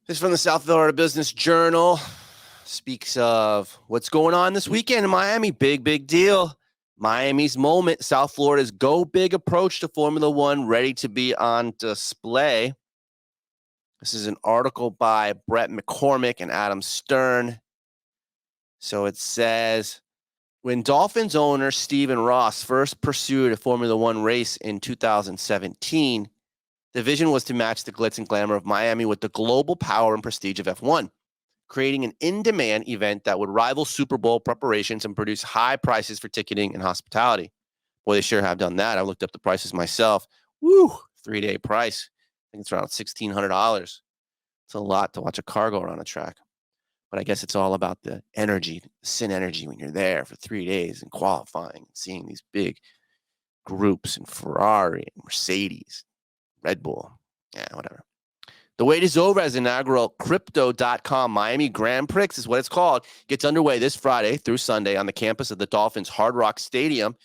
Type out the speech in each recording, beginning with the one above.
This is from the South Florida Business Journal. Speaks of what's going on this weekend in Miami. Big deal. Miami's moment. South Florida's go big approach to Formula One ready to be on display. This is an article by Brett McCormick and Adam Stern. So it says, when Dolphins owner Stephen Ross first pursued a Formula One race in 2017, the vision was to match the glitz and glamour of Miami with the global power and prestige of F1, creating an in-demand event that would rival Super Bowl preparations and produce high prices for ticketing and hospitality. Boy, they sure have done that. I looked up the prices myself. Woo, 3-day price. I think it's around $1,600. It's a lot to watch a car go around a track. But I guess it's all about the energy, the sin energy when you're there for 3 days and qualifying and seeing these big groups and Ferrari and Mercedes, Red Bull. Yeah, whatever. The wait is over as inaugural Crypto.com Miami Grand Prix is what it's called. Gets underway this Friday through Sunday on the campus of the Dolphins Hard Rock Stadium.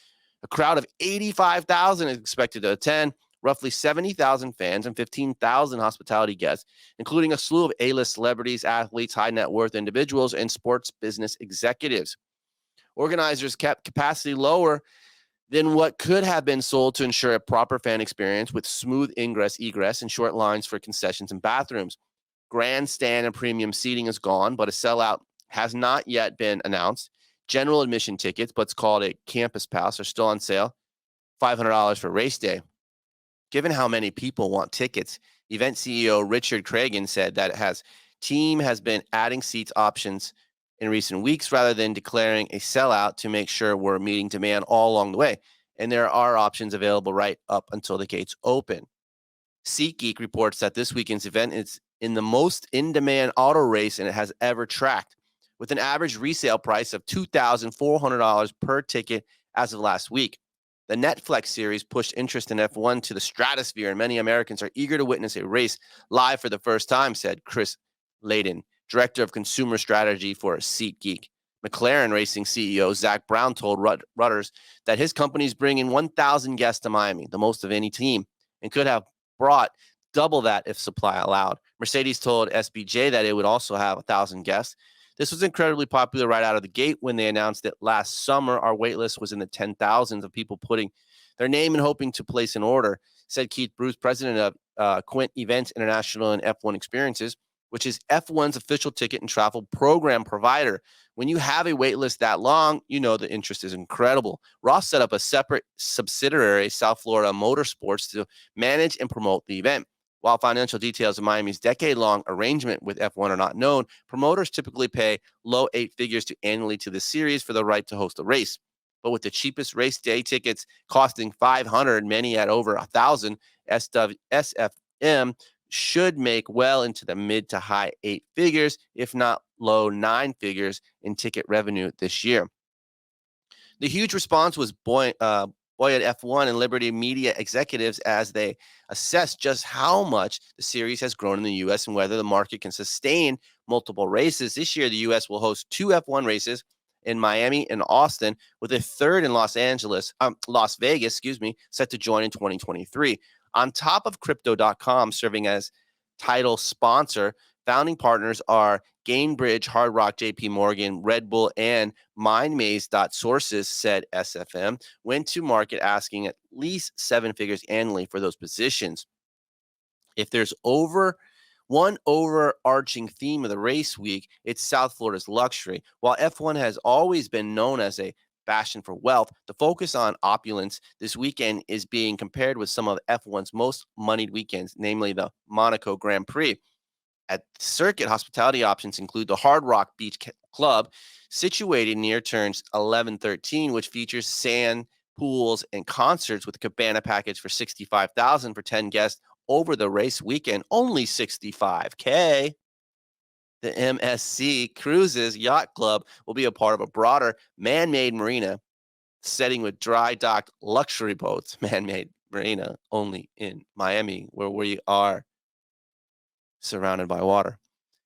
A crowd of 85,000 is expected to attend, roughly 70,000 fans and 15,000 hospitality guests, including a slew of A-list celebrities, athletes, high net worth individuals, and sports business executives. Organizers kept capacity lower than what could have been sold to ensure a proper fan experience with smooth ingress, egress, and short lines for concessions and bathrooms. Grandstand and premium seating is gone, but a sellout has not yet been announced. General admission tickets, what's called a campus pass, are still on sale, $500 for race day. Given how many people want tickets, event CEO Richard Cragen said that team has been adding seats options in recent weeks rather than declaring a sellout to make sure we're meeting demand all along the way. And there are options available right up until the gates open. SeatGeek reports that this weekend's event is in the most in-demand auto race and it has ever tracked, with an average resale price of $2,400 per ticket as of last week. The Netflix series pushed interest in F1 to the stratosphere, and many Americans are eager to witness a race live for the first time, said Chris Layden, Director of Consumer Strategy for SeatGeek. McLaren Racing CEO Zach Brown told Reuters that his company is bringing 1,000 guests to Miami, the most of any team, and could have brought double that if supply allowed. Mercedes told SBJ that it would also have 1,000 guests. This was incredibly popular right out of the gate when they announced that last summer our wait list was in the 10,000s of people putting their name and hoping to place an order, said Keith Bruce, president of Quint Events International and F1 Experiences, which is F1's official ticket and travel program provider. When you have a wait list that long, you know the interest is incredible. Ross set up a separate subsidiary, South Florida Motorsports, to manage and promote the event. While financial details of Miami's decade-long arrangement with F1 are not known, promoters typically pay low 8 figures annually to the series for the right to host a race. But with the cheapest race day tickets costing $500, many at over $1,000, SFM should make well into the mid to high 8 figures, if not low 9 figures in ticket revenue this year. The huge response was buoyant F1 and Liberty Media executives as they assess just how much the series has grown in the U.S. and whether the market can sustain multiple races. This year, the U.S. will host 2 F1 races in Miami and Austin, with a third in Las Vegas, set to join in 2023. On top of Crypto.com serving as title sponsor, founding partners are Gainbridge, Hard Rock, JP Morgan, Red Bull, and MindMaze. Sources said SFM went to market asking at least 7 figures annually for those positions. If there's one overarching theme of the race week, it's South Florida's luxury. While F1 has always been known as a fashion for wealth, the focus on opulence this weekend is being compared with some of F1's most moneyed weekends, namely the Monaco Grand Prix. At the circuit, hospitality options include the Hard Rock Beach Club, situated near turns 11-13, which features sand, pools, and concerts with a cabana package for $65,000 for 10 guests over the race weekend. Only $65K. The MSC Cruises Yacht Club will be a part of a broader man-made marina setting with dry docked luxury boats. Man-made marina only in Miami, where we are surrounded by water.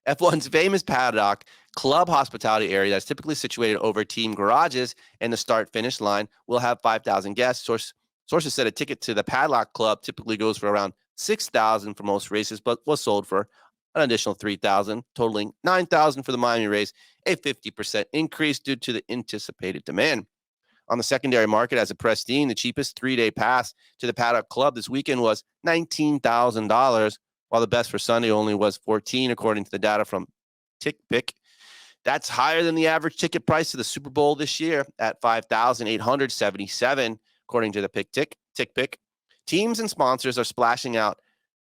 F1's famous paddock club hospitality area that's typically situated over team garages and the start-finish line will have 5,000 guests. Sources said a ticket to the Paddock Club typically goes for around $6,000 for most races, but was sold for an additional $3,000, totaling $9,000 for the Miami race, a 50% increase due to the anticipated demand. On the secondary market, as a Prestige, the cheapest 3-day pass to the Paddock Club this weekend was $19,000, while the best for Sunday only was $14,000, according to the data from TickPick. That's higher than the average ticket price to the Super Bowl this year at $5,877, according to the TickPick. Teams and sponsors are splashing out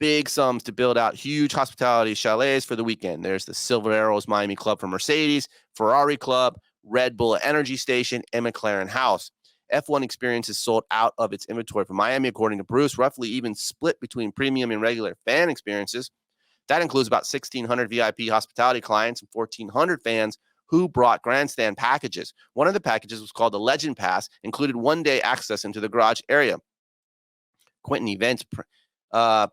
big sums to build out huge hospitality chalets for the weekend. There's the Silver Arrows Miami Club for Mercedes, Ferrari Club, Red Bull Energy Station, and McLaren House. F1 Experience is sold out of its inventory for Miami, according to Bruce, roughly even split between premium and regular fan experiences. That includes about 1,600 VIP hospitality clients and 1,400 fans who brought grandstand packages. One of the packages was called the Legend Pass, included one-day access into the garage area. Quentin Events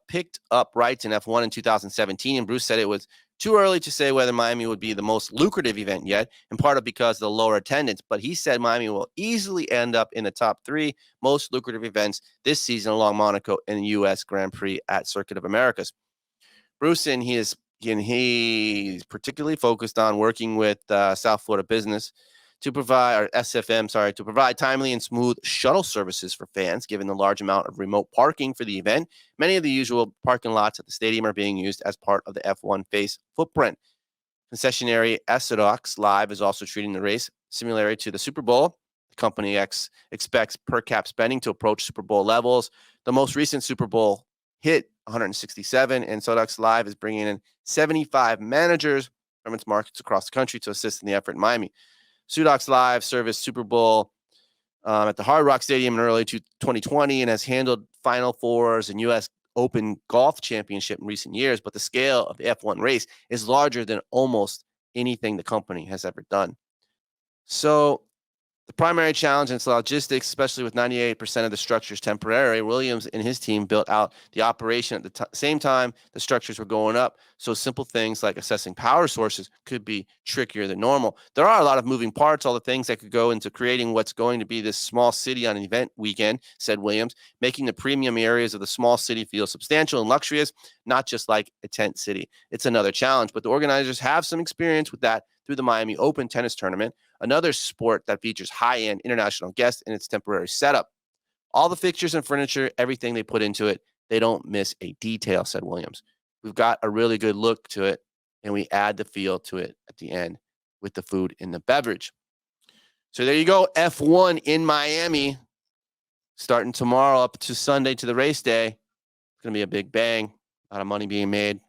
picked up rights in F1 in 2017, and Bruce said it was too early to say whether Miami would be the most lucrative event yet, in part because of the lower attendance. But he said Miami will easily end up in the top 3 most lucrative events this season, along Monaco and the U.S. Grand Prix at Circuit of Americas. Bruce, and he's particularly focused on working with South Florida Business to provide, or SFM, to provide timely and smooth shuttle services for fans, given the large amount of remote parking for the event. Many of the usual parking lots at the stadium are being used as part of the F1 face footprint. Concessionary Essedox Live is also treating the race similarly to the Super Bowl. The company expects per cap spending to approach Super Bowl levels. The most recent Super Bowl hit 167, and Sodox Live is bringing in 75 managers from its markets across the country to assist in the effort in Miami. Sudox Live serviced Super Bowl at the Hard Rock Stadium in early 2020 and has handled Final Fours and U.S. Open Golf Championship in recent years, but the scale of the F1 race is larger than almost anything the company has ever done. So the primary challenge in its logistics, especially with 98% of the structures temporary. Williams and his team built out the operation at the same time the structures were going up, so simple things like assessing power sources could be trickier than normal. There are a lot of moving parts, all the things that could go into creating what's going to be this small city on an event weekend, said Williams, making the premium areas of the small city feel substantial and luxurious, not just like a tent city. It's another challenge, but the organizers have some experience with that through the Miami Open tennis tournament, another sport that features high-end international guests in its temporary setup. All the fixtures and furniture, everything they put into it, they don't miss a detail, said Williams. We've got a really good look to it, and we add the feel to it at the end with the food and the beverage. So there you go, F1 in Miami, starting tomorrow up to Sunday to the race day. It's going to be a big bang, a lot of money being made.